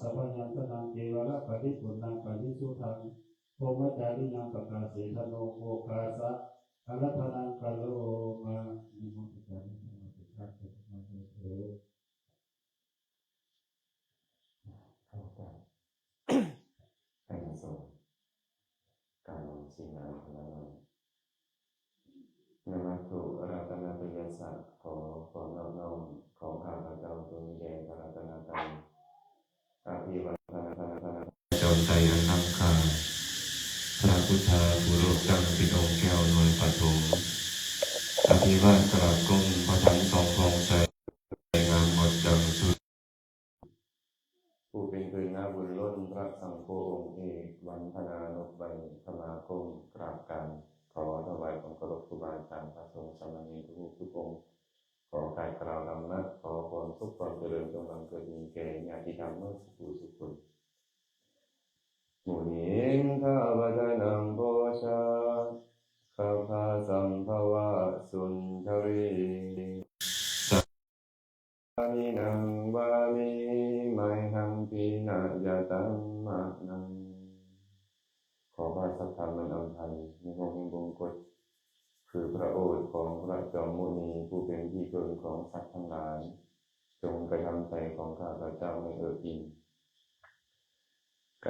สัพพยัญชนะเทวะปฏิปุณณังปฏิสุทังโพมจาริยังปกาสีธโนโภคาสะอรัตนังกะโลมานิมนต์กันมาติดขัดมาเถิดเข้าใจให้มาส่งการลงสิ่งนั้นแล้วนมัสสุรัตนตยัสสะขอความนอบน้อมของข้าพเจ้าจงมีแด่พระรัตนตรัยอภิวาทนาจงใจอันนำคาพระพุทธาภูโรจังเป็นองค์แก้วหน่วยปฐมอภิวาทกราบก้มพระทั้งสองพระองค์ใจงามหมดดังสุดผู้เป็นคืนนาบุญล้นพระสังฆองค์เอกวันพนานกใบสมาคมกราบการขอถวายความเคารพครูบาอาจารย์พระสงฆ์สามเณรทุกองค์ขอการกล่าวธรรมะขอพรทุกความเจริญจงบังเกิดมีแก่ญาติธรรมเมื่อสุขุมุนีข้าพเจ้านังโพชาข้าพาสัมภวะสุนทรีสัพพินังวามิไมหังปีนายตัมมะนังขอพระสัทธรรมอัมภัยมีองค์บงกฎคือพระโอษฐ์ของพระจอมมุนีผู้เป็นที่เกิดของสัตว์ทั้งหลายจงกระทำใจของข้าพเจ้าให้เอิบอิ่มไก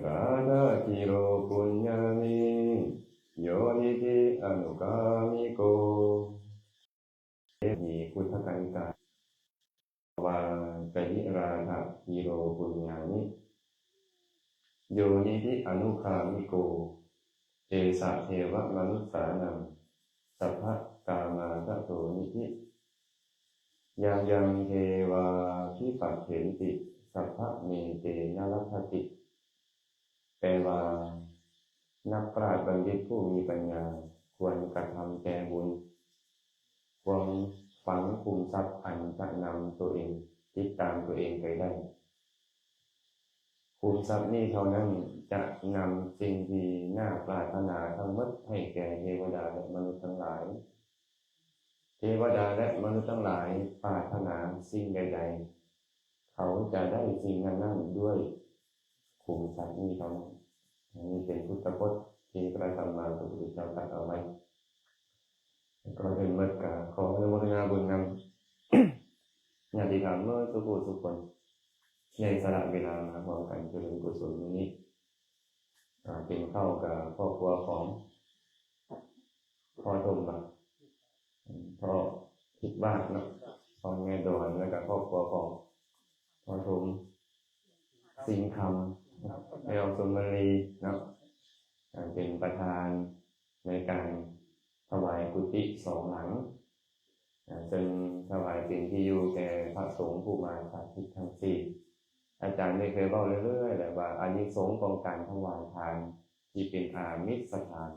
ราดาทิโรปุญญามิโยนิธิอนุกามิโกมีพุทธกันิกาวาไกราดาทิโรปุญญามิโยนิธิอนุคามิโกเอสะเทวมนุสสานังสัพพะกามาทโสนิธิยังเทวาภิปัสเถนติสัพพะเมเตนะรัตติแปลว่านักปราชญ์บัณฑิตผู้มีปัญญาควรกระทำแต่บุญควรฝังคุมทรัพย์อันจะนำตัวเองติดตามตัวเองไปได้คุมทรัพย์นี้เท่านั้นจะนำสิ่งที่น่าปรารถนาทั้งหมดให้แก่เทวดาและมนุษย์ทั้งหลายเทวดาและมนุษย์ทั้งหลายปรารถนาสิ่งใดๆเขาจะได้สิ่งนั้นด้วยคุมทรัพย์นี้เท่านั้นนี่เป็นพุทธพจน์ที่พระสัมมาสัมพุทธเจ้าตรัสเอาไว้ก็เป็นเมื่อกาขออนุโมทนาบุญนำญาติธรรมเมื่อทุกคนในสละเวลามาพร้อมกันเจริญกุศลนี้เป็นเข้ากับครอบครัวของพ่อทมบักพ่อคิดบ้านเนาะพ่อแม่ดอนแล้วก็ครอบครัวของพ่อทมสิงห์คำแอลสุมาลีเนาะเป็นประธานในการถวายกุฏิสองหลังซึ่งถวายสิ่งที่อยู่แก่พระสงฆ์ผู้มาสาธิตทั้งสี่อาจารย์ได้เคยบอกเรื่อยๆแต่ว่าอานิสงส์ของการถวายทานที่เป็นอามิสทาน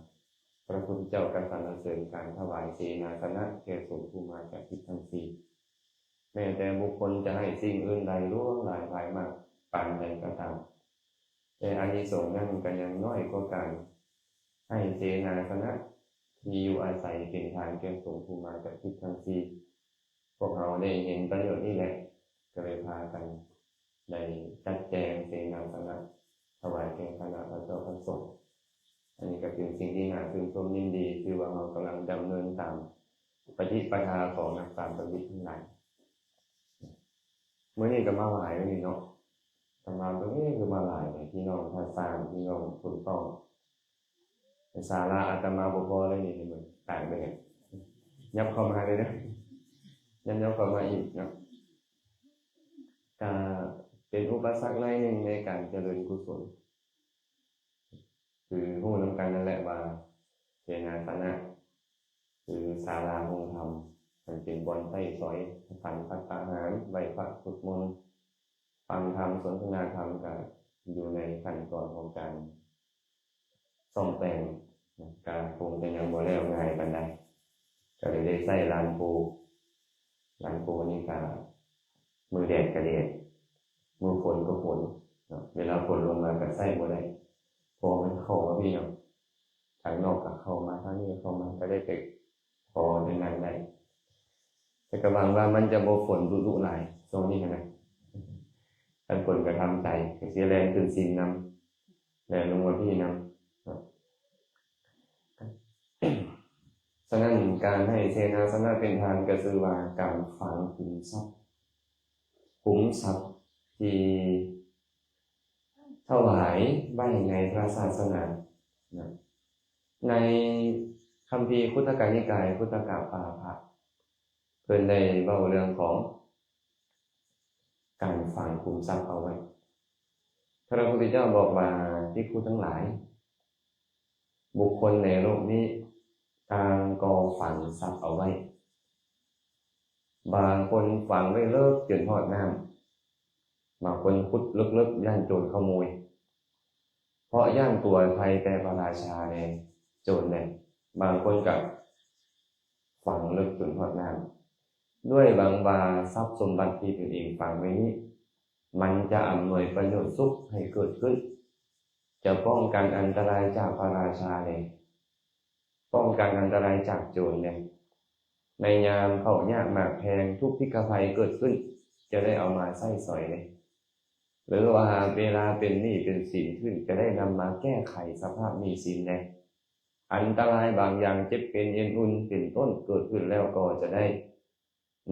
พระพุทธเจ้าก็สรรเสริญการถวายเสนาสนะแก่สงฆ์ผู้มาจากทิศทั้งสี่แม้แต่บุคคลจะให้สิ่งอื่นใดล่วงหลายภายมากปานใดก็ตามแต่อานิสงส์นั้นก็ยังน้อยกว่าการให้เสนาสนะที่อยู่อาศัยเป็นทานแก่สงฆ์ผู้มาจากทิศทั้งสี่พวกเราได้เห็นประโยชน์นี่แหละก็เลยพากันได้จัดแจงเสนาสนะถวายแก่คณะพระเจ้าพระสงฆ์อันนี้ก็เป็นสิ่งที่น่าชื่นชมยินดีคือว่าเรากำลังดำเนินตามปฏิปทาของนักปราชญ์บัณฑิตทั้งหลายเมื่อนี้ก็มาหลายแล้วนี่เนาะทำงานตรงนี้คือมาหลายพี่น้องภาษาพี่น้องคุณต้องศาลาอาตมาบ่พอเลยนี่เหมือนต่างเลยยับเข้ามาเลยนะยับเข้ามาอีกเนาะเป็นอุปสรรคหน่อยหนึ่งในการเจริญกุศลคือผู้นำกันนั่นแหละว่าเสนาสนะคือศาลาองค์ธรรมมันเป็นบอนใต้สอยฝันพัฒนาหารไหวพระสุดมนต์ฟังธรรมสนทนาธรรมกันอยู่ในขั้นตอนของการซ่อมแต่งการคงจะยังบ่แล้วง่ายปานใดก็เลยได้ใส่ลานปูนี่ก็มือแดดก็แดดมือฝนก็ฝนเวลาฝนลงมาก็ใส่บ่ได้พอมันเข้ามาพี่เนาะทางนอกก็เข้ามาทางนี้เข้ามาก็ได้ไปพอในนั้นได้แต่ก็หวังว่ามันจะบ่ฝนดุๆหลายตรงนี้นะ กันคนกระทำใจเสียแรงขึ้นซีนนำแรงลงมาพี่นำฉะนั้นการให้เสนาสนะเป็นทานก็คือว่าการฝังขุมทรัพย์ที่ถวายไว้ในพระศาสนาในคัมภีร์คุตกนิกายคุตกปาภะเพิ่นได้เว้าเรื่องของการฝังขุมทรัพย์เอาไว้พระพุทธเจ้าบอกว่าภิกษุทั้งหลายบุคคลในโลกนี้ต่างก็ฝังทรัพย์เอาไว้บางคนฝังไว้เลิกจนทอดน้ำบางคนขุดลึกๆย่านโจรขโมยเพราะย่างตัวภัยแก่พระราชาแน่โจรแน่บางคนกับฝังลึกจนทอดน้ำด้วยบางบาทรัพย์สมบัติที่ตนเองฝังไว้นี้มันจะอำนวยประโยชน์สุขให้เกิดขึ้นจะป้องกันอันตรายจากพระราชาแน่ป้องกันอันตรายจากโจรแน่ในยามเข้ายากหมากแพงทุกพิกภัยเกิดขึ้นจะได้เอามาใช้สอยเลยหรือว่าเวลาเป็นหนี้เป็นสินขึ้นจะได้นำมาแก้ไขสภาพหนี้สินเลยอันตรายบางอย่างเจ็บเป็นเย็นอุ่นเป็นต้นเกิดขึ้นแล้วก็จะได้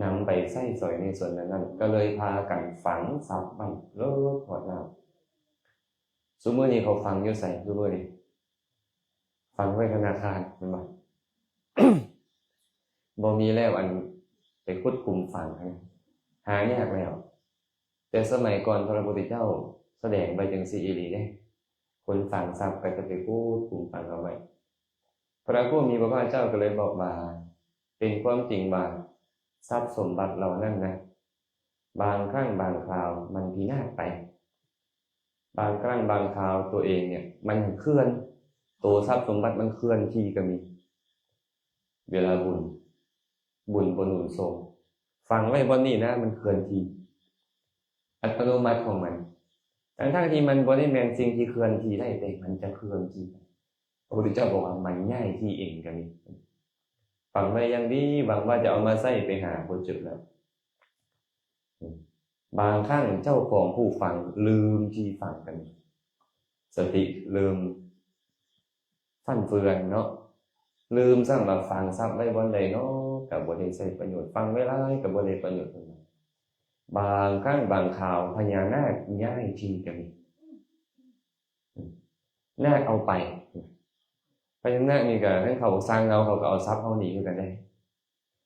นำไปใช้สอยในส่วนนั้นก็เลยพากันฝังทรัพย์ไว้เลิกถอดน้ำซุมื้อนี้เขาฝังอยู่ใส่ซุมื้อนี้ฝังไว้ธนาคารเห็นบ่ บ่มีแล้วอันไปขุดคุมฝังหายากแล้วแต่สมัยก่อนพระพุทธเจ้าแสดงไปจังซี่อีหลีเด้คนฝังทรัพย์ก็จะไปขุดคุมฝังเอาไว้พระผู้มีพระภาคเจ้าก็เลยบอกว่าเป็นความจริงว่าทรัพย์สมบัติเหล่านั้นนะบางครั้งบางคราวมันพินาศไปบางครั้งบางคราวตัวเองเนี่ยมันเคลื่อนตัวทรัพย์สมบัติมันเคลื่อนที่ก็มีเวลาบุญบนหนุนทรงฟังไว้บนนี้นะมันเคลื่อนที่อัตโนมัติของมันทั้งที่มันบ่ได้แม่นสิ่งที่เคลื่อนที่ได้แต่มันจะเคลื่อนที่พระพุทธเจ้าบอกว่ามันง่ายที่เองก็มีฟังไว้อย่างดีหวังว่าจะเอามาใช้ไปหาบ่เจอแล้วบางครั้งเจ้าของผู้ฟังลืมที่ฟังกันสติลืมฟั่นเฟือนเนาะลืมสั่งมาฟังซับไว้บนใดเนาะกับบ่ได้ใช้ประโยชน์ฟังไว้หลายกับบ่ได้ประโยชน์บางครั้งบางข่าวพญานาคย้ายที่ก็มีนาคเอาไปพญานาคนี่ก็ให้เขาสร้างเขาก็เอาทรัพย์เฮานี่คือกันได้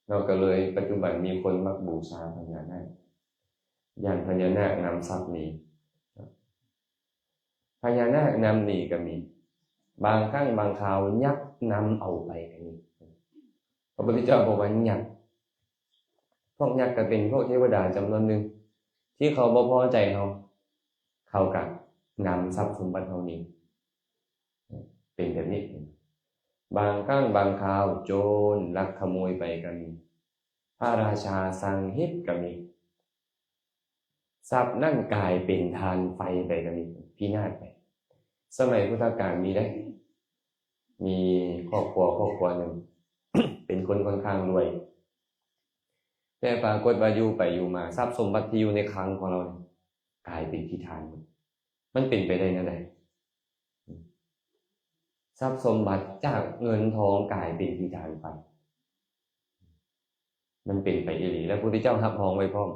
เราก็เลยปัจจุบันมีคนมักบูชาพญานาคอย่างพญานาคนำทรัพย์นี้พญานาคนำนี่ก็มีบางครั้งบางคราวยักษ์นำเอาไปก็มีพระพุทธเจ้าบอกว่ายักษ์พวกยักษ์ก็เป็นพวกเทวดาจำนวนหนึ่งที่เขาบ่พอใจเขาก็นำทรัพย์สมบัติเฮานี้เป็นแบบนี้บางครั้งบางคราวโจรลักขโมยไปก็มีพระราชาสั่งฮิตก็มีทรัพย์นั่นกลายเป็นทานไฟไปก็มีพินาศไปสมัยพุทธกาลมีได้มีครอบครัวหนึ่ง เป็นคนค่อนข้างรวยแต่ปรากฏว่าอยู่ไปอยู่มาทรัพย์สมบัติที่อยู่ในคลังของเรากลายเป็นที่ทานมันเป็นไปได้นั่นแหละทรัพย์สมบัติจากเงินทองกลายเป็นที่ทานไปมันเป็นไปอีหลีแล้วพระพุทธเจ้ารับรองไว้พร้อม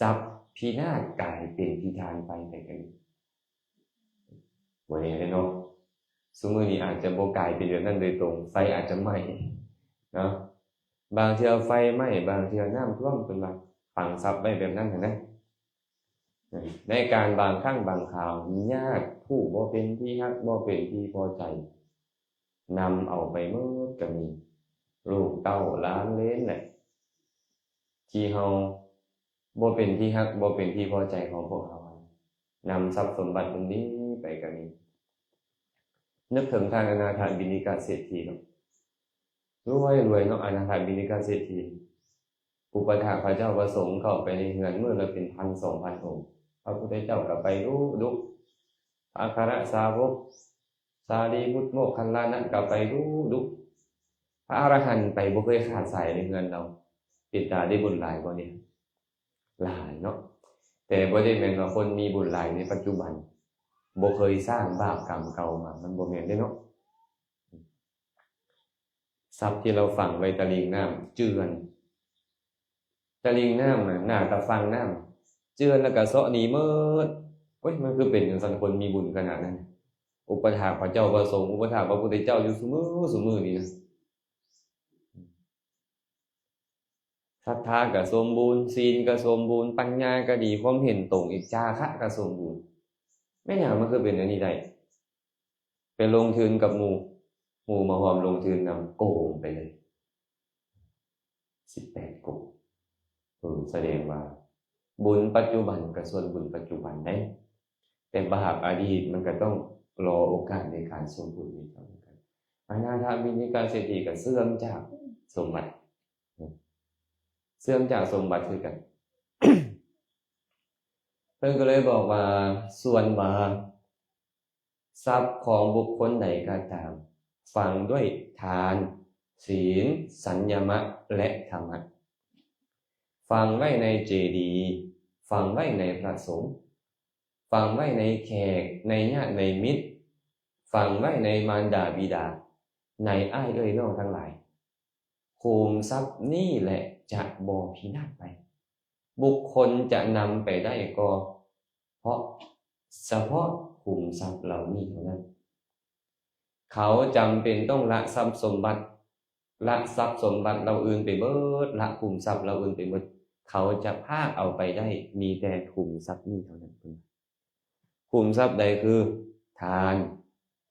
ทรัพย์พินาศกลายเป็นที่ทานไปกันวันนี้เนาะสมมุตินี้อาจจะบ่กลายเป็นแบบนั้นโดยตรงไฟอาจจะไหม้เนาะบางเทื่อไฟไหม้บางเทื่อน้ำท่วมเป็นว่าฝังทรัพย์ไว้แบบนั้นเห็นไหมในการบางครั้งบางคราวญาติผู้บ่เป็นที่ฮักบ่เป็นที่พอใจนำเอาไปหมดก็มีลูกเต้าหลานเหลนแหละที่เฮาบ่เป็นที่ฮักบ่เป็นที่พอใจของพวกเขานำทรัพย์สมบัติตรงนี้ไปก็มีนึกถึงทางอนาถบิณฑิกเศรษฐีเนาะรวยเนาะอนาถบิณฑิกเศรษฐีอุปถากพระเจ้าประสงค์เข้าไปในเรือนเมื่อละเป็น 1,000-2,000 องค์พระพุทธเจ้าก็ไปดุอัครสาวกสารีบุตรโมคคัลลานะก็ไปดุพระอรหันต์ไปบ่เคยขาดสายในเรือนเราติดตาได้บุญหลายกว่านี้หลายเนาะ แต่บ่ได้แม่นว่าคนมีบุญหลายในปัจจุบันบ่เคยสร้างบาปกรรมเก่ามามันบ่แม่นเด้เนาะทรัพย์ที่เราฝังไว้ตะลิงน้ำเจือนตะลิงน้ำน่ะหน้าตะฟังน้ำเจือนแล้วก็เซาะหนีหมดโอ๊ยมันคือเป็นจังซั่นคนมีบุญขนาดนั้นอุปถากพระเจ้าประสงค์อุปถากพระพุทธเจ้าอยู่ซุมื้อนี่นะศรัทธาก็สมบูรณ์ศีลก็สมบูรณ์ปัญญาก็ดีความเห็นตรงอีกจาคะก็สมบูรณ์แม่นหยังมันคือเป็นอันนี้ได้ไปลงทุนกับหมู่มาหอมลงทุนนำโกงไปเลย18โกงแสดงว่าบุญปัจจุบันกับส่วนบุญปัจจุบันได้แต่บาปอดีตมันก็ต้องรอโอกาสในการส่วนบุญนี้เท่ากันอนาถาบิณฑิกาเศรษฐีก็เสื่อมจากสมบัติเสื่อมจากสมบัติคือกัน เพิ่นก็เลยบอกว่าส่วนบาปทรัพย์ของบุคคลใดก็ตามฝังด้วยทานศีลสัญญมะและธรรมะฝังไว้ในเจดีย์ฝังไว้ในพระสงฆ์ฝังไว้ในแขกในญาติในมิตรฝังไว้ในมารดาบิดาในอ้ายเอ้ยน้องทั้งหลายภูมิทรัพย์นี่แหละจะบ่พินาศไปบุคคลจะนำไปได้ก็เพราะเฉพาะภูมิทรัพย์เหล่านี้เท่านั้นเขาจำเป็นต้องละทรัพย์สมบัติละทรัพย์สมบัติเราอื่นไปเบิดละภูมิทรัพย์เราอื่นไปเบิดเขาจะพากเอาไปได้มีแต่ภูมิทรัพย์นี้เท่านั้นภูมิทรัพย์ใดคือทาน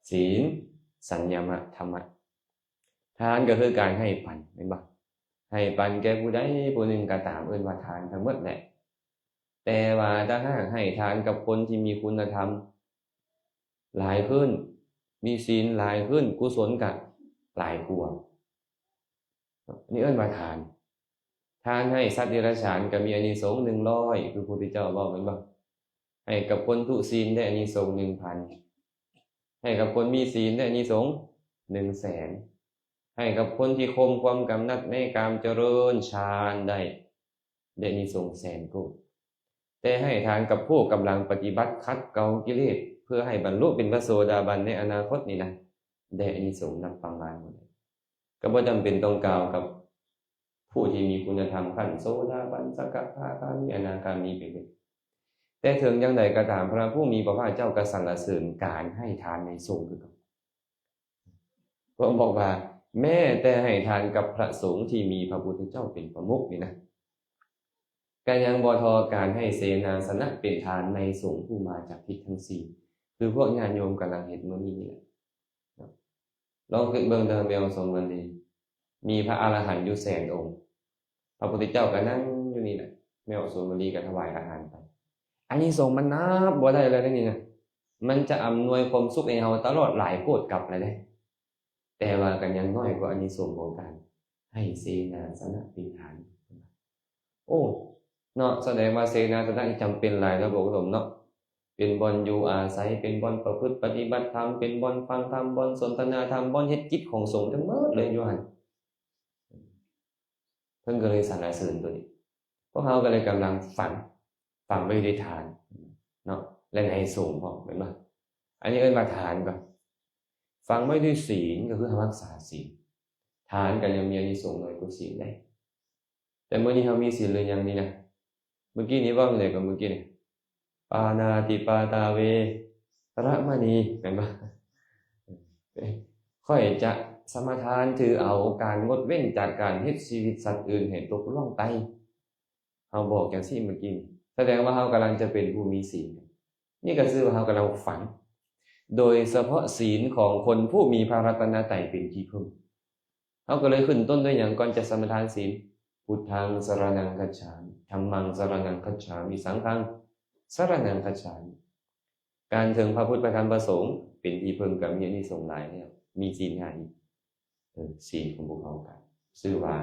ศีลสัญญมะธรรมะทานก็คือการให้ปันเห็นบ่ให้ปันแก่ผู้ใดผู้หนึ่งก็ตามเอิ้นว่าทานทั้งหมดแหละแต่ว่าถ้าหากให้ทานกับคนที่มีคุณธรรมหลายขึ้นมีศีลหลายขึ้นกุศลก็หลายกว่านี่เอิ้นว่าทานให้สัตว์เดรัจฉานก็มีอานิสงส์100คือพระพุทธเจ้าบอกเหมือนบ่ให้กับคนทุศีลได้อานิสงส์ 1,000 ให้กับคนมีศีลได้อานิสงส์ 100,000 ให้กับคนที่ข่มความกำหนัดในกามเจริญฌานได้อานิสงส์แสนโกฏแต่ให้ทานกับผู้กำลังปฏิบัติขัดเกลากิเลสเพื่อให้บรรลุเป็นพระโสดาบันในอนาคตนี่นะได้อานิสงส์นับประมาณหมดก็บ่จำเป็นต้องกล่าวกับผู้ที่มีคุณธรรมขั้นโสดาบันสกทาคามีอนาคามีไปเลยแต่ถึงอย่างใดก็ตามพระผู้มีพระภาคเจ้าก็สรรเสริญการให้ทานในสงฆ์คือกันพระองค์บอกว่าแม้แต่ให้ทานกับพระสงฆ์ที่มีพระพุทธเจ้าเป็นประมุขนี่นะก็ยังบ่ทอการให้เสนาสนะเป็นทานในสงฆ์ผู้มาจากทิศทั้งสี่คือพวกญาติโยมกำลังเห็นมื้อนี้นี่แหละลองคิดเบิ่งเด้อแมวสมวันนี้มีพระอรหันต์อยู่100,000 องค์พระพุทธเจ้าก็นั่งอยู่นี่แหละแมวสมวันนี้ก็ถวายอาหารไปอันนี้ส่งมันนับบ่ได้เลยนี่นะมันจะอำนวยความสุขให้เฮาตลอดหลายโกฏกลับเลยเด้แต่ว่ากันยังน้อยกว่าอานิสงส์ของการให้เสนาสนะเป็นทานโอ้เนาะแสดงว่าเสนาสนะนี่จำเป็นหลายระบบสมเนาะเป็นบ่อนอยู่อาศัยเป็นบ่อนประพฤติปฏิบัติธรรมเป็นบ่อนฟังธรรมบ่อนสนทนาธรรมบ่อนเฮ็ดกิจของสงฆ์ทั้งหมดเลยอยู่หั่นเพิ่นก็เลยสรรเสริญตัวนี้พวกเฮาก็เลยกำลังฝังไว้ในทานเนาะและในสงฆ์พร้อมเห็นบ่อันนี้เอิ้นว่าทานก่อนฝังไว้ด้วยศีลก็คือรักษาศีลทานก็ยังมีอานิสงส์น้อยกว่าศีลได้แต่มื้อนี้เฮามีศีลหรือยังนี่นะเมื่อกี้นี้ว่ามันเลยกับเมื่อกี้นี่ปานาติปาตาเวระมณีเห็นบ่ค่อยจะสมาทานถือเอาการงดเว้นจากการเฮ็ดชีวิตสัตว์อื่นให้ตกล่องไปเฮาบอกจังซี่เมื่อกี้แสดงว่าเฮากำลังจะเป็นผู้มีศีลนี่ก็คือว่าเฮากำลังฝังโดยเฉพาะศีลของคนผู้มีพระรัตนตรัยเป็นที่พึ่งเฮาก็เลยขึ้นต้นด้วยหยังก่อนจะสมาทานศีลพุทธังสรณังคัจฉามิธัมมังสรณังคัจฉามิสังฆังสรณังคัจฉามิการถึงพระพุทธพระธรรมพระสงฆ์เป็นที่พึ่งก็มีอานิสงส์หลายแล้วมีศีล5อีกศีลของพวกเฮากันชื่อว่า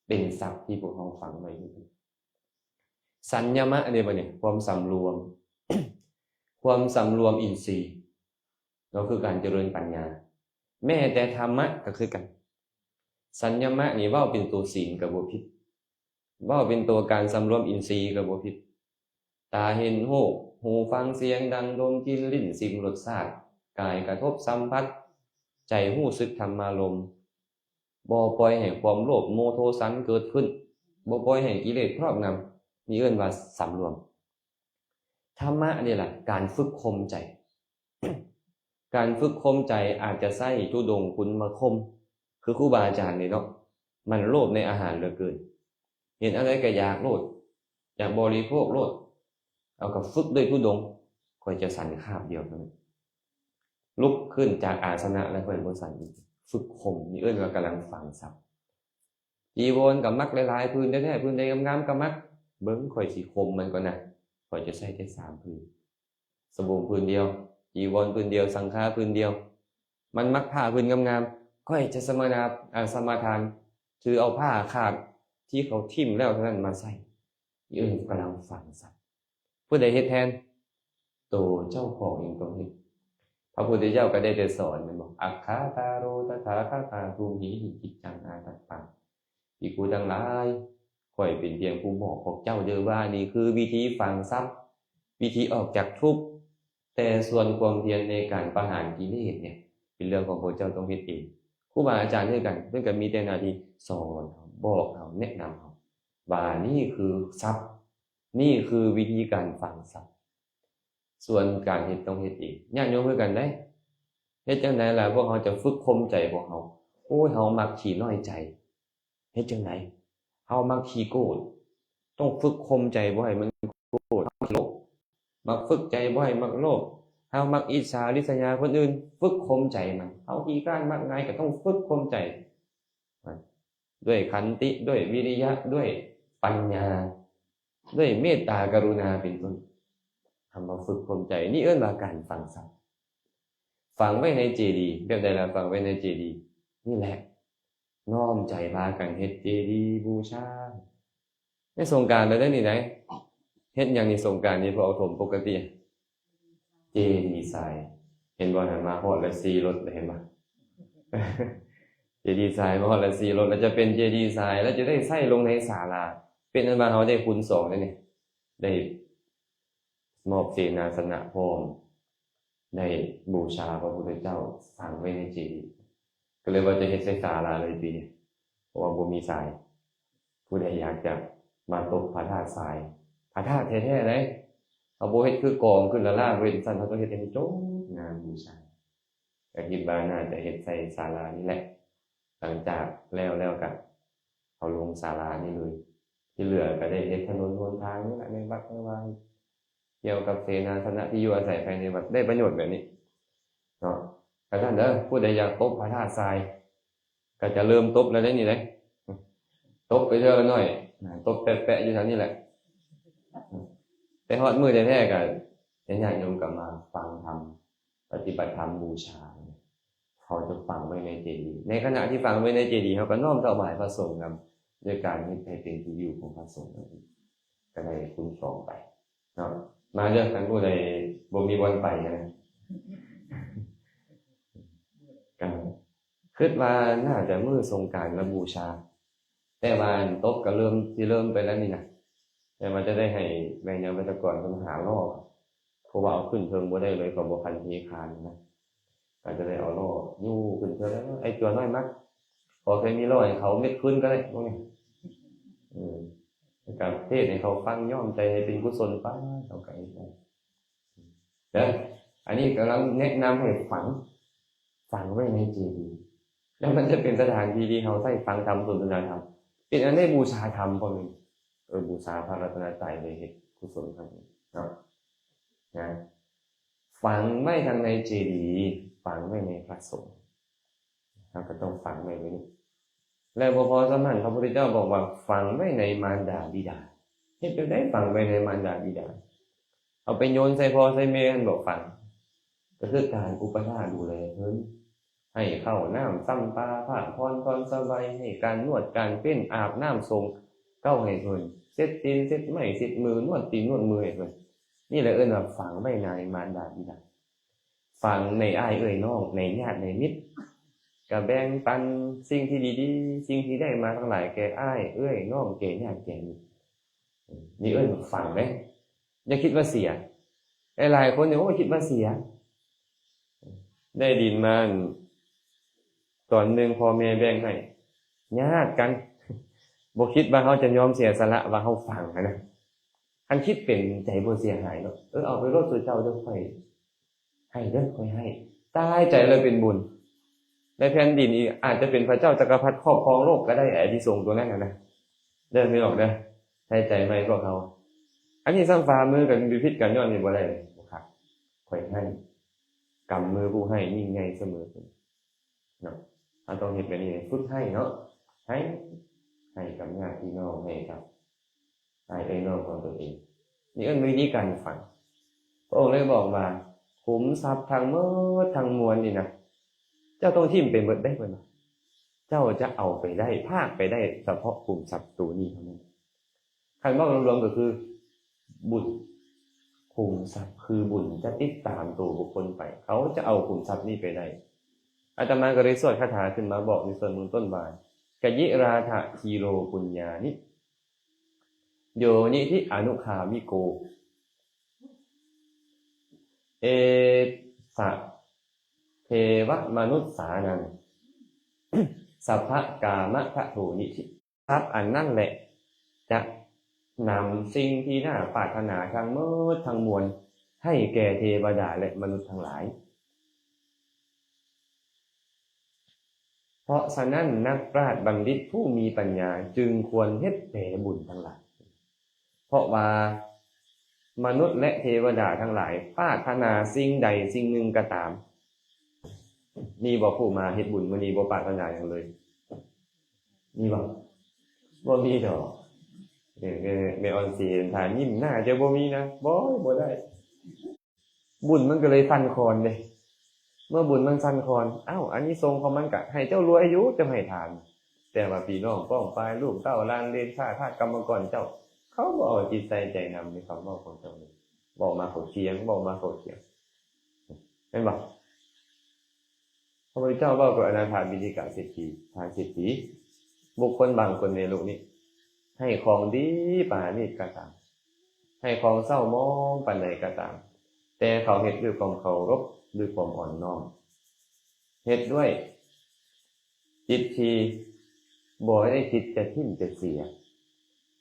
เป็นทรัพย์ที่พวกเฮาฝังไว้สัญญมะอันนี้บ่เนี่ยความสำรวม ความสำรวมอินทรีย์ก็คือการเจริญปัญญาแม้แต่ธรรมะก็คือกันสัญญมะนี่เว้าเป็นตัวศีลก็บ่ผิดเว้าเป็นตัวการสำรวมอินทรีย์ก็บ่ผิด ตาเห็นรูปหูฟังเสียงดังดมกลิ่นลิ้นสิ่งรสชาติกายกระทบสัมผัสใจรู้สึกธรรมารมณ์บ่ปล่อยให้ความโลภโมโทสันเกิดขึ้นบ่ปล่อยให้กิเลสครอบงำนี่เอิ้นว่าสำรวมธรรมะนี่แหละการฝึกข่มใจ การฝึกข่มใจอาจจะใช้ธุดงค์คุณมาข่มคือครูบาอาจารย์นี่เนาะมันโลภในอาหารเหลือเกินเห็นอะไรก็อยากโลภอยากบริโภคโลภเอากับฝึกด้วยธุดงค์ค่อยจะสั่นคาบเดียวกันลุกขึ้นจากอาสนะแล้วค่อยบ่สั่นอีกฝึกข่มนี่เอิ้นว่ากำลังฟังศัพท์จีวรกับมักหลายๆพื้นแท้ๆพื้นใดงามๆก็มักเบิ่งค่อยสิข่มมันก่อนนะค่อยจะใช้แค่3พื้นสบงพื้นเดียวจีวรพื้นเดียวสังฆาพื้นเดียวมันมักผ้าพื้นงามๆค่อยจะสมาทานถือเอาผ้าขาดที่เขาทิ่มแล้วเท่านั้นมาใส่นี่เอิ้นกำลังฟังศัพท์ผู้ใดเฮ็ดแทนโตเจ้าของเองต้องเฮ็ดพระพุทธเจ้าก็ได้แต่สอนมันบอกอัคคาตาโรตถาคตาภูมิหิจิตจังอาตัปปะภิกขุทั้งหลายข้อยเป็นเพียงผู้บอกพวกเจ้าเด้อว่านี่คือวิธีฟังทรัพย์วิธีออกจากทุกข์แต่ส่วนความเพียรในการประหารกิเลสเนี่ยเป็นเรื่องของพวกเจ้าต้องเฮ็ดเองครูบาอาจารย์ด้วยกันเพิ่นก็มีแต่หน้าที่สอนบอกเราแนะนำเราว่านี่คือทรัพย์นี่คือวิธีการฟังทรัพย์ส่วนการเฮ็ดต้องเฮ็ดเองญาติโยมคือกันได้เฮ็ดจังได๋ล่ะพวกเฮาจะฝึกข่มใจพวกเฮาโอ้ยเฮามักขี้น้อยใจเฮ็ดจังได๋เฮามักขี้โกรธต้องฝึกข่มใจบ่ให้มันโกรธโลภมักฝึกใจบ่ให้มักโลภเฮามักอิจฉาริษยาคนอื่นฝึกข่มใจมันเฮาขี้กร้านมักง่ายก็ต้องฝึกข่มใจด้วยขันติด้วยวิริยะด้วยปัญญาด้วยเมตตากรุณาเป็นต้นทำมาฝึกข่มใจนี่เอิ้นว่าการฟังทรัพย์ฝังไว้ในเจดีย์แบบใดล่ะฝังไว้ในเจดีย์นี่แหละน้อมใจพากันเฮ็ดเจดีย์บูชาในสงกรานต์แล้วได้นี่ไหนเฮ็ดหยังนี่สงกรานต์นี่พอเอาถมปกติเจดีย์ทรายเห็นบ่นั่นมาฮอดละ4รถเห็นบ่ เจดีย์ทรายมาฮอดละ4รถแล้วจะเป็นเจดีย์ทรายแล้วจะได้ใส่ลงในศาลาเป็นอันว่าเฮาได้คูณ2แล้วนี่ได้มอบเสนาสนะพร้อมได้บูชาพระพุทธเจ้าฝังไว้ในเจดีย์ก็เลยว่าจะเฮ็ดใส่ศาลาเลยปีนี้เพราะว่าบ่มีทรายผู้ใดอยากจะมาตกพระธาตุทรายพระธาตุแท้ๆเลยเอาบ่เฮ็ดคือกองขึ้นละลาเว้นซั่นเฮาต้องเฮ็ดให้โจงามบูชาก็คิดว่าน่าจะเฮ็ดใส่ศาลานี่แหละหลังจากแล้วก็เอาลงศาลานี่เลยที่เหลือก็ได้เฮ็ดถนนหนทางนี่แหละในวัดในวาเกี่ยวกับเสนาสนะที่อยู่อาศัยภายในวัดได้ประโยชน์แบบนี้เนาะก็ท่านเด้อผู้ใดอยากตบพระธาตุทรายก็จะเริ่มตบแล้วได้นี่เด้ตบไปเรื่อยหน่อยตบแปะๆอยู่แถวนี้แหละแต่ฮอดมื้อแท้ๆก็ญาติโยมก็มาฟังธรรมปฏิบัติธรรมบูชาเขาจะฝังไว้ในเจดีย์ในขณะที่ฝังไว้ในเจดีย์เขาก็น้อมถวายพระสงฆ์นำด้วยการเฮ็ดให้เป็นที่อยู่ของพระสงฆ์ก็ได้คุณสองไปเนาะมาเลือกกันผู้ใดบ่มีวันไปนะกันคิดว่าน่าจะมื้อสงกรานต์และบูชาแต่ว่าตบก็เริ่มไปแล้วนี่นะแต่มันจะได้ให้แม่ยามวัตกรเพิ่นหาล่อเพราะว่าเอาขึ้นเทิงบ่ได้เลยก็บ่คันเทคานนะก็จะได้เอาล่อยู่ขึ้นเทิงแล้วไอ้ตัวน้อยมักพอเคยมีล่อให้เขาเม็ดขึ้นก็ได้พวกนี้การเทศน์ให้เขาฟังย่อมใจให้เป็นกุศลไปเอาไกลไปเด้ออันนี้กำลังแนะนำให้ฝังไว้ในเจดีย์แล้วมันจะเป็นสถานที่ที่เขาใช้ฟังธรรมสนทนาธรรมเป็นอันได้บูชาธรรมพอมีบูชาพระรัตนตรัยเลยเฮ็ดกุศลครั้งนี้เนาะนะฝังไว้ทางในเจดีย์ฝังไว้ในพระสงฆ์เราก็ต้องฝังไว้นี่แล้วพอสมัยพระพุทธเจ้าบอกว่าฝังไว้ในมารดาบิดาเฮ็ดจังได๋ฝังไว้ในมารดาบิดาเอาไปโยนใส่พ่อใส่แม่หั่นบอกฝังก็คือการอุปถัมภ์ดูแลเพิ่นให้ข้าวน้ำซ้ำปลาผ้าพรพรสบายให้การนวดการเป้นอาบน้ำทรงเก้าให้เพิ่นเช็ดตีนเช็ดไม้เช็ดมือนวดตีนนวดมือให้เพิ่นนี่แหละเอิ้นว่าฝังไว้ในมารดาบิดาฝังในอ้ายเอ้ยน้องในญาติในมิตรก็แบ่งปันสิ่งที่ดีๆสิ่งที่ได้มาทั้งหลายแก่อ้ายเอ้ยน้องแก่ญาติแก่มิตรนี่เอิ้นว่าฝังเด้ อย่าคิดว่าเสียหลายคนเนี่ยว่าคิดว่าเสียได้ดินมาตอนหนึ่งพอแม่แบ่งให้ญาติกันบ่คิดว่าเขาจะยอมเสียสละว่าเขาฟังนะอันคิดเป็นใจบ่เสียหายเนาะเอาไปรดสู่เจ้าเด้อค่อยให้เด้อค่อยให้ตายใจเลยเป็นบุญในแผ่นดินอีกอาจจะเป็นพระเจ้าจักรพรรดิครอบครองโลกก็ได้อานิสงส์ตัวนั้นนะเดินไม่ออกเด้อให้ใจไม่พวกเขาอันนี้สร้างฝ่ามือกันพิพิธกันย้อนนี่บ่ได้เลยครับค่อยให้กำมือผู้ให้ยิ่งใหญ่เสมอเนาะเราต้องเฮ็ดแบบนี้ฝึกให้เนาะให้กับญาติพี่น้องให้กับไอ้น้องของตัวเองนี่ก็วิธีการฟังพระองค์เลยบอกว่าขุมทรัพย์ทั้งหมดทั้งมวลนี่นะเจ้าต้องทิ่มไปหมดได้เพิ่นว่าเจ้าจะเอาไปได้ภาคไปได้เฉพาะขุมทรัพย์ตัวนี้เท่านั้นคันว่ารวมๆก็คือบุญขุมทรัพย์คือบุญจะติดตามตัวบุคคลไปเขาจะเอาขุมทรัพย์นี้ไปได้อาตมาก็เลยสวดคาถาขึ้นมาบอกในส่วนเบื้องต้นว่ากยิราธะทีโรปุญญานิโยนิธิอนุคามิโกเอสะเทวมนุษสานังสัพพกามะทะโถนิธิทรัพย์อันนั่นแหละจะนำสิ่งที่น่าปรารถนาทั้งหมดทั้งมวลให้แก่เทวดาและมนุษย์ทั้งหลายเพราะฉะนั้นนักปราชญ์บัณฑิตผู้มีปัญญาจึงควรเฮ็ดแต่บุญทั้งหลายเพราะว่ามนุษย์และเทวดาทั้งหลายปรารถนาสิ่งใดสิ่งหนึ่งก็ตามมีบ่ผู้มาเฮ็ดบุญมื้อนี้บ่ปรารถนาหยังเลยมีบ่มีดอกแม่ออนสีถามยิ้มหน้าจะบ่มีนะบ่ได้บุญมันก็เลยสั่นคลอนเด้เมื่อบุญมันสั่นคลอนอันนี้ทรงของมันก็ให้เจ้ารวยอยู่จะให้ทานแต่ว่าพี่น้องป้องปายลูกเต้าล้านเลนข้าทาสกรรมกรเจ้าเขาบ่เอาจิตใจนำในคำเว้าของเจ้าเลยบอกมาเขาเถียงเห็นบ่พระพุทธเจ้าเว้ากับอนาถาบิณฑิกะเศรษฐีทานเศรษฐีบุคคลบางคนในโลกนี้ให้ของดีปานนี้ก็ตามให้ของเศร้ามองปานใดก็ตามแต่เขาเฮ็ดด้วยความเคารพด้วยความอ่อนน้อมเฮ็ดด้วยจิตที่บ่ได้คิดจะทิ่มจะเสีย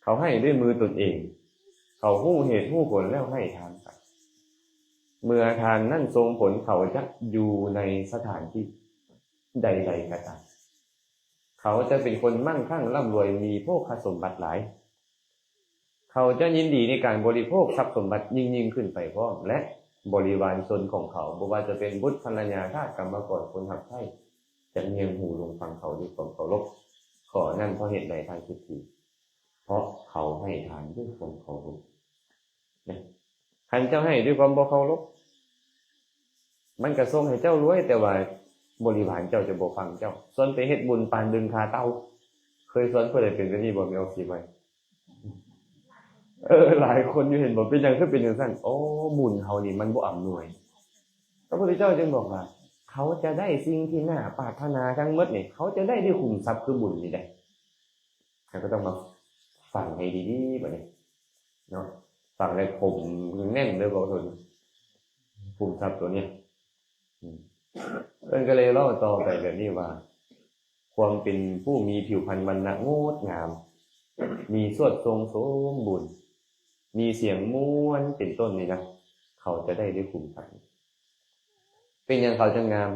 เขาให้ด้วยมือตนเองเขาฮู้เหตุฮู้ผลแล้วให้ทานไปเมื่อทานนั่นทรงผลเขาจะอยู่ในสถานที่ใดๆก็ตามเขาจะเป็นคนมั่งคั่งร่ำรวยมีโภคสมบัติหลายเขาจะยินดีในการบริโภคทรัพย์สมบัติยิ่งขึ้นไปพร้อมและบริวารชนของเขาบ่ว่าจะเป็นบุตรภรรยาทาสกรรมกรคนหักไถ่จะเงียงหูลงฟังเขาด้วยความเคารพขอนั่นเพราะเหตุใดทางคิดทีเพราะเขาให้ทานด้วยความเคารพนะคันเจ้าให้ด้วยความบ่เคารพมันก็ส่งให้เจ้ารวยแต่ว่าบริวารเจ้าจะบ่ฟังเจ้าส่วนไปเฮ็ดบุญปานดึงคาเต้าเคยสอนเพิ่นได้เป็นแบบนี้บ่มีเอาสิไว้หลายคนอยู่เห็นบ่เป็นจังคือเป็นจังซั่นบุญเฮานี่มันบ่อำนวยพระพุทธเจ้าจึงบอกว่าเขาจะได้สิ่งที่น่าปรารถนาทั้งหมดนี่เขาจะได้ด้วยขุมทรัพย์คือบุญนี่ได้ก็ต้องมาฟังให้ดีๆบัดนี้เนาะฟังให้ผมแน่นเด้อบ่ทนขุมทรัพย์ตัวเนี้ยเพิ่นก็เลยเล่าต่อไปแบบนี้ว่าความเป็นผู้มีผิวพรรณวรรณะงดงามมีสวดทรงสมบูรณ์มีเสียงม่วนเป็นต้นนี่นะเขาจะได้ด้วยขุมทรัพย์เป็นอย่างเขาจังงาม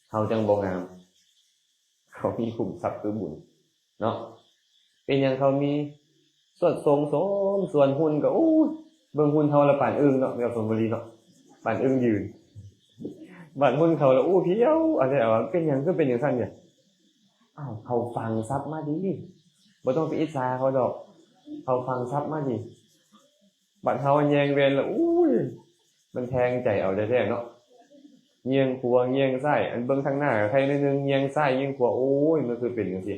เขาจังบ่งามเขามีขุมทรัพย์คือบุญเนาะเป็นอย่างเขามีสวดทรงสมส่วนหุ่นก็เบิ่งหุ่นเท่าละปานอึ้งเนาะแนวสมบูรณ์เนาะปานอึ้งยืนบาดหุ่นเขาแล้วเพี้ยวอะไรว่าเป็นอย่างก็เป็นอย่างซั่นเนี่ยเขาฟังทรัพย์มาดีบ่ต้องไปอิจฉาเขาดอกเขาฟังทรัพย์มาดีบัดเฮาแยงเวรแล้วมันแทงใจเอาแท้ๆเนาะเงียงขวาเงียงซ้ายอันเบิ่งทางหน้าใครนิดนึงเงียงซ้ายเงียงขวามันคือเป็นจังซี่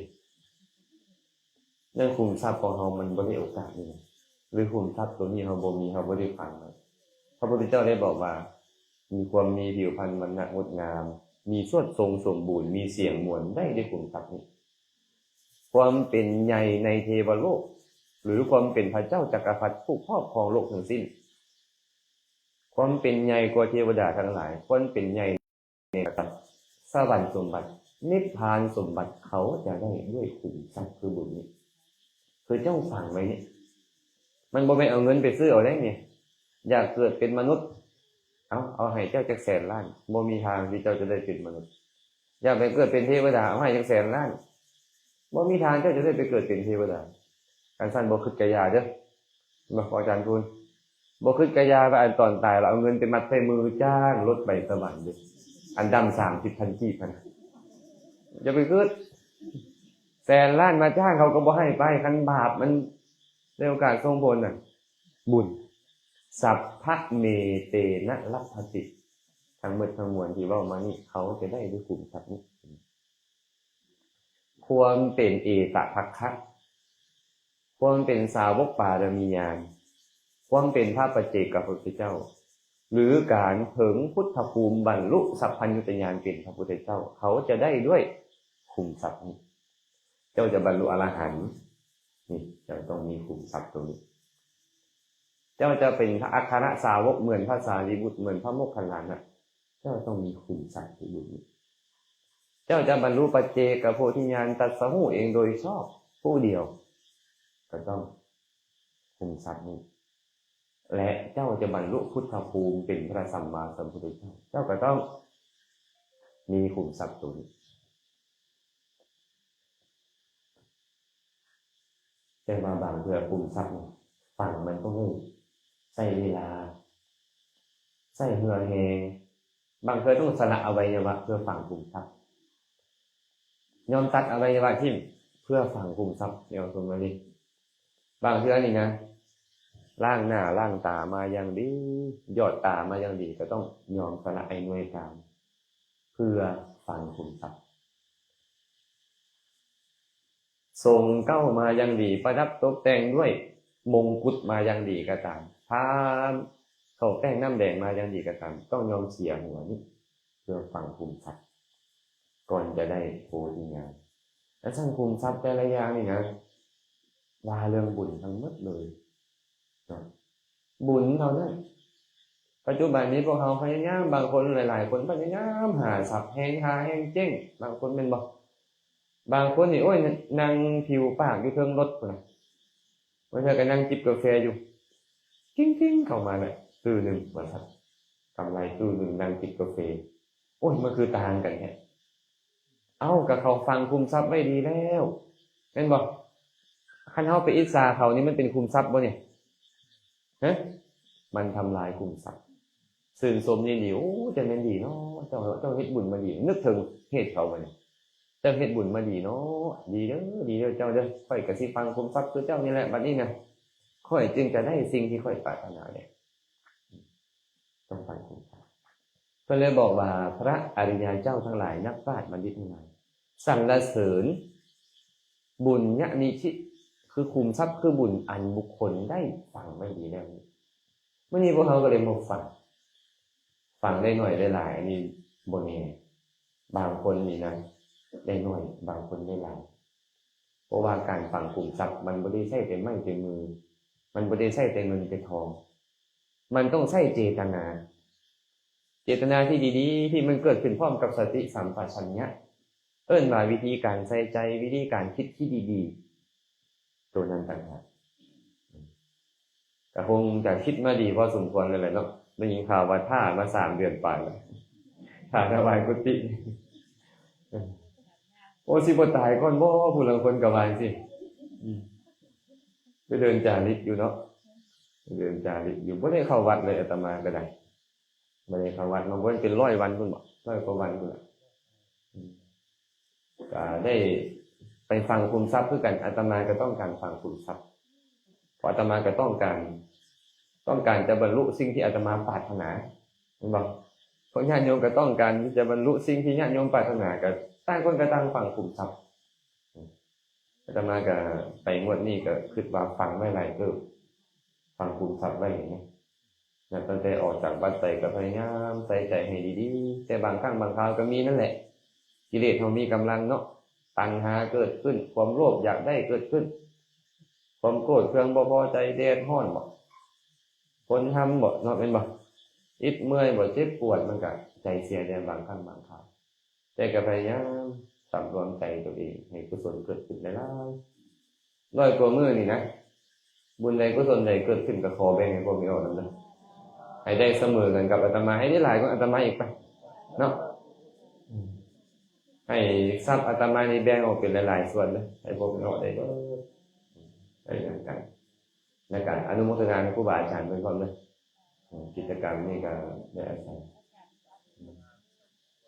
เรื่องขุมทรัพย์ของเฮามันบ่ได้โอกาสนี่หรือขุมทรัพย์ตัวนี้เฮาบ่มีเฮาบ่ได้ฟังพระพุทธเจ้าได้บอกว่ามีความมีผิวพรรณวรรณะงดงามมีสวดทรงสมบูรณ์มีเสียงม่วนได้ด้วยขุมทรัพย์นี้ความเป็นใหญ่ในเทวโลกหรือความเป็นพระเจ้าจักรพรรดิผู้ครอบครองโลกทั้งสิ้น ความเป็นใหญ่กว่าเทวดาทั้งหลายคนเป็นใหญ่ในสวรรค์สมบัตินิพพานสมบัติเขาจะได้ด้วยขุมทรัพย์คือบุญนี้คือเจ้าฝังไว้นี่มันบ่แม่นเอาเงินไปซื้อเอาได้เนี่ยอยากเกิดเป็นมนุษย์เอาให้เจ้าจักแสนล้านบ่มีทางที่เจ้าจะได้เป็นมนุษย์อยากไปเกิดเป็นเทวดาเอาให้จักแสนล้านบ่มีทางเจ้าจะได้ไปเกิดเป็นเทวดาการสั้นบ่คิดกะยาเด้อบ่อาจารย์พูนบ่คิดกะยาว่าอันตอนตายเราเอาเงินไปมัดใส่มือจ้างรถไปสวรรค์เด้ออันดำ30,000กีบนะจะไปเกิดแสนล้านมาจ้างเขาก็บ่ให้ไปคันบาปมันในโอกาสส่งผลน่ะบุญสัพพะเมเตนะลัพพติทั้งหมดทั้งมวลที่เว้ามานี่เขาจะได้ด้วยขุมทรัพย์นี้ความเป็นเอตทัคคะความเป็นสาวกปารมีญาณความเป็นพระปัจเจกพุทธเจ้าหรือการถึงพุทธภูมิบรรลุสัพพัญญุตญาณเป็นพระพุทธเจ้าเขาจะได้ด้วยขุมทรัพย์นี้เจ้าจะบรรลุอรหันต์นี่เจ้าต้องมีขุมทรัพย์ตรงนี้เจ้าจะเป็นพระอัครสาวกเหมือนพระสารีบุตรเหมือนพระโมคคัลลานะเจ้าต้องมีขุมทรัพย์ที่บุญนี้เจ้าจะบรรลุปัจเจกโพธิญาณตรัสรู้เองโดยชอบผู้เดียวก็ต้องขุมทรัพย์นี้และเจ้าจะบรรลุพุทธภูมิเป็นพระสัมมาสัมพุทธเจ้าเจ้าก็ต้องมีขุมทรัพย์ตรงนี้แต่มาบางเพื่อขุมทรัพย์ฟังมันก็ไม่ใส่เวลาใส่เหือแหงบางเพื่อต้องสละอวัยวะเพื่อฟังขุมทรัพย์ยอมตัดอวัยวะทิ่มเพื่อฟังขุมทรัพย์เดี๋ยวสมมติบางเพื่อนี่นะล่างหน้าล่างตามาอย่างดียอดตามาอย่างดีก็ต้องยอมสละไอ้หน่วยการเพื่อฟังขุมทรัพย์ทรงเก้ามาอย่างดีประดับตกแต่งด้วยมงกุฎมาอย่างดีก็ตามพาเขาแต่งน้ำแดงมาอย่างดีก็ตามต้องยอมเสียหัวนี่เพื่อฟังขุมทรัพย์ก่อนจะได้โพธิญาณและสร้างขุมทรัพย์แต่ละอย่างนี่นะว่าเรื่องบุญทั้งหมดเลยบุญเท่านั้นปัจจุบันนี้พวกเขาพยายามบางคนหลายๆคนพยายามหาทรัพย์แห้งเจ๊งบางคนเป็นบ่บางคนนี่โอ้ยนั่งผิวปากอยู่เทิงรถพุ่นน่ะบางทีก็นั่งจิบกาแฟอยู่กิ้งๆเข้ามาน่ะตื้อนึงว่าซั่นกำไรตื้อนึงนั่งจิบกาแฟโอ้ยมันคือต่างกันแท้ก็เขาฟังคุมทรัพย์ไว้ดีแล้วแม่นบ่คันเฮาไปอิจฉาเขานี่มันเป็นคุมทรัพย์บ่เนี่ยมันทำลายคุมทรัพย์สื่นสมดีๆโอ้จะแม่นดีเนาะเจ้าเฮ็ดบุญมาดีนึกถึงเฮ็ดเขาบ่เนี่ยเจ้าเฮ็ดบุญมาดีเนาะดีเด้อเจ้าเด้อค่อยก็สิฟังคุมทรัพย์คือเจ้านี่แหละบัดนี้นะค่อยจึงจะได้สิ่งที่ค่อยปรารถนาได้ต้องฟังคุมทรัพย์เพิ่นเลยบอกว่าพระอริยเจ้าทั้งหลายนักปราชญ์บัณฑิตทั้งหลายสรรเสริญบุญญนิชิคือคุมทรัพย์คือบุญอันบุคคลได้ฟังไม่ดีแล้วเมื่อนี้พวกเขาก็เลยมาฟังได้หน่อยได้หลายอันนี้บ่แน่บางคนนี่นะได้หน่อยบางคนได้หลายเพราะว่าการฟังคุมทรัพย์มันบ่ได้ใช้แต่ไม้แต่มือมันบ่ได้ใช้แต่เงินแต่ทองมันต้องใช้เจตนาที่ดีๆที่มันเกิดขึ้นพร้อมกับสติสัมปชัญญะเอิ้นว่าวิธีการใส่ใจวิธีการคิดที่ดีๆตัวนั้นต่างหากก็คงจะคิดมาดีพอสมควรเลยแหละเนาะได้ยินข่าวว่าท่ามา3 เดือนไปแล้วท่าถวายกุฏิโอ้สิบ่ตายก่อนบ่ผู้ลางคนก็ว่าจังซี่ไปเดินจาริกอยู่เนาะเดินจาริกอยู่บ่ได้เข้าวัดเลยอาตมาก็ได้บ่ได้เข้าวัดมาบ่เป็น100 วันพุ่นบ่100 กว่าวันพุ่นล่ะก็ได้ไปฟังคุมทรัพย์คือกันอาตมาก็ต้องการฟังคุมทรัพย์เพราะอาตมาก็ต้องการจะบรรลุสิ่งที่อาตมาปรารถนาเห็นบ่เพราะญาติโยมก็ต้องการที่จะบรรลุสิ่งที่ญาติโยมปรารถนาก็ต่างคนก็ต่างฟังคุมทรัพย์อาตมาก็ไปงวดนี้ก็คิดว่าฟังไว้หลายฟังคุมทรัพย์ไว้อย่างนี้แล้วตั้งแต่ออกจากวัดไปก็พยายามใส่ใจให้ดีๆแต่บางครั้งบางคราวก็มีนั่นแหละกิเลสเฮามีกำลังเนาะตัณหาเกิดขึ้นความโลภอยากได้เกิดขึ้นความโกรธเคืองบ่พอใจแดดร้อนบ่คนทำบ่เนาะเป็นบ่ อิดเมื่อยบ่เจ็บปวดมันก็ใจเสียในบางครั้งบางคราวแต่ก็พยายามสำรวมใจตัวเองให้กุศลเกิดขึ้นได้ร้อยกว่ามื้อนี่นะบุญใดกุศลใดเกิดขึ้นก็ขอแบ่งให้พวกนี้ออกนำเด้อให้ได้เสมอกันกับอาตมาให้ได้หลายกว่าอาตมาอีกไปเนาะให้ทรัพย์อาตมานี่แบ่งออกเป็นหลายๆส่วนเด้อให้พวกนี้ออกได้เด้อได้อย่างกันในการอนุโมทนาให้ครูบาอาจารย์เป็นก่อนเลยกิจกรรมนี่ก็ได้อาศัย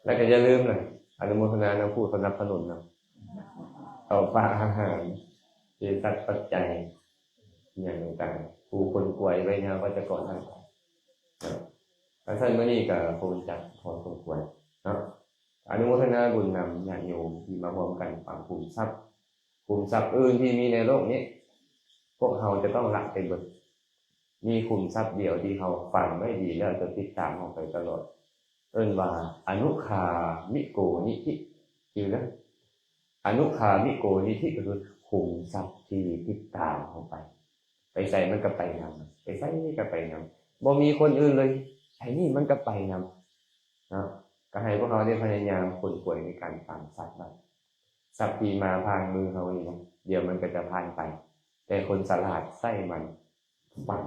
แล้วก็อย่าลืมนะอนุโมทนานะผู้สนับสนุนนะเอาฝากอาหารที่ตัดปัจจัยอย่างต่างๆผู้คนป่วยไว้นะว่าจะก่อนท่านท่านเมื่อนี้ก็คงจัดพอสมควรนะอนุโมทนาบุญนำญาติโยมที่มาพร้อมกันฝังภูมิทรัพย์อื่นที่มีในโลกนี้พวกเราจะต้องละไปเบิดมีคุมทรัพย์เดียวที่เขาฟังไม่ดีแล้วจะติดตามเขาไปตลอดเอิ้นว่าอนุคามิโกนิธิคือนะอนุคามิโกนิธิก็คือคุมทรัพย์ที่ติดตามเขาไปใส่มันก็ไปนำไปใส่นี่ก็ไปนำบ่มีคนอื่นเลยไอ้นี่มันก็ไปนำนะก็ให้พวกเราได้พยายามคนป่วยในการฟังทรัพย์บ้างทรัพย์ที่มาผ่านมือเขานี่นะเดี๋ยวมันก็จะผ่านไปแต่คนฉลาดใส่มันฝัง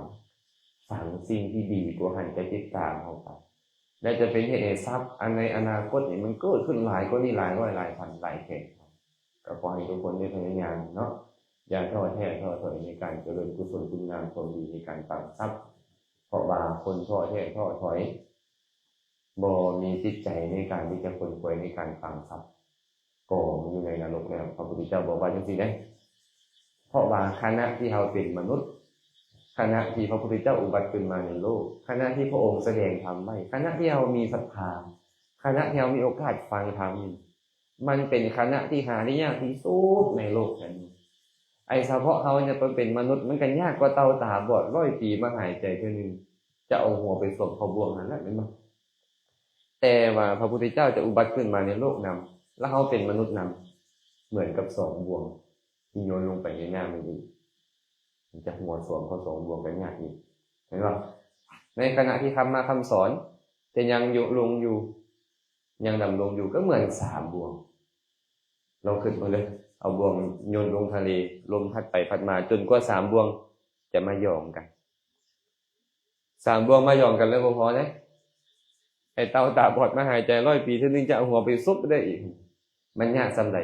สิ่งที่ดีกว่าหันจะติดตามเขาไปและจะเป็นเหตุให้ทรัพย์อันในอนาคตนี่มันเกิดขึ้นหลายก็นี่หลายร้อยหลายพันหลายแสนก็ขอให้ทุกคนได้พยายามเนาะอย่าท้อแท้ท้อถอยในการเจริญกุศลคุณงามความดีในการฝังทรัพย์เพราะว่าคนท้อแท้ท้อถอยบ่มีจิตใจในการที่จะคนป่วยในการฝังทรัพย์ก็อยู่ในนรกแล้วพระพุทธเจ้าบอกว่าจังซี่ได้เพราะว่าคณะที่เราเป็นมนุษย์คณะที่พระพุทธเจ้าอุบัติขึ้นมาในโลกคณะที่พระองค์แสดงธรรมไว้คณะที่เรามีศรัทธาคณะที่เรามีโอกาสฟังธรรมมันเป็นคณะที่หาได้ยากที่สุดในโลกนี้ไอ้เฉพาะเขาเนี่ยเป็นมนุษย์มันกันยากกว่าเต่าตาบอด100 ปีมาหายใจเท่านึงจะเอาหัวไปสวมเขาบ่วงนั่นแหละเห็นมั้ยแต่ว่าพระพุทธเจ้าจะอุบัติขึ้นมาในโลกนำแล้วเขาเป็นมนุษย์นำเหมือนกับ2 บ่วงที่โยนลงไปในน้ำมันดีมันจะหัวสวมเขา2 บ่วงกันยากอีกเห็นป่ะในขณะที่คำสอนแต่ยังอยู่ลงอยู่ยังดำลงอยู่ก็เหมือน3 บ่วงเราขึ้นมาเลยเอาบ่วงโยนลงทะเลลมพัดไปพัดมาจนกว่า3 บ่วงจะมาหย่อนกัน3 บ่วงมาหย่อนกันแล้วพอนะไอ้เต่าตาบอดมาหายใจ100 ปีเท่านึงจะเอาหัวไปซุบได้อีกมันยากส่ำใด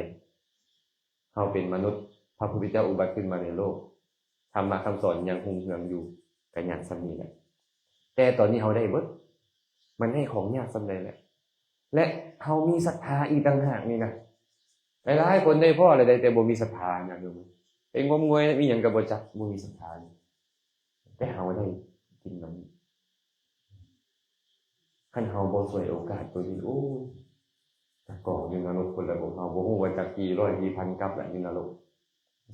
เราเป็นมนุษย์พระพุทธเจ้าอุบัติขึ้นมาในโลกธรรมะคำสอนยังคงเฮืองอยู่กันยากส่ำนี้แหละแต่ตอนนี้เราได้เบิดมันให้ของยากส่ำใดแหละและเรามีศรัทธาอีกต่างหากนี่นะหลายๆคนได้พ่ออะไรได้แต่บ่มีศรัทธานะโยมไปงมงวยมีหยังก็บ่จักบ่มีศรัทธาแต่เราได้กินมันคันเฮาบ่ช่วยโอกาสตัวนี้โอ้ตะกองอยู่นรกคนละบ่เฮาบ่ฮู้ว่าจักกี่ร้อยกี่พันกับแล้วอยู่นรก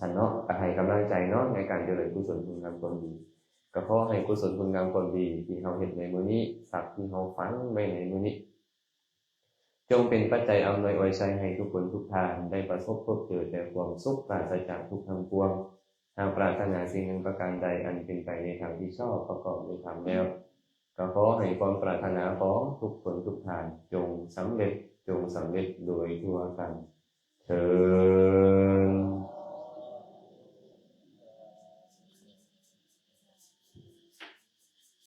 ท่านเนาะก็ให้กำลังใจเนาะในการเจริญกุศลคุณงามความดีก็ขอให้กุศลคุณงามความดีที่เฮาเฮ็ดในมื้อนี้สักที่เฮาฟังไว้ในมื้อนี้จงเป็นปัจจัยอำนวยอวยชัยให้ทุกคนทุกท่านได้ประสบพบเจอแต่ความสุขปราศจากทุกข์ทั้งปวงหากปรารถนาสิ่งหนึ่งประการใดอันเป็นไปในทางที่ชอบประกอบด้วยธรรมแล้วก็ขอให้ความปรารถนาของทุกคนทุกท่านจงสำเร็จโดยทั่วกันเทอญ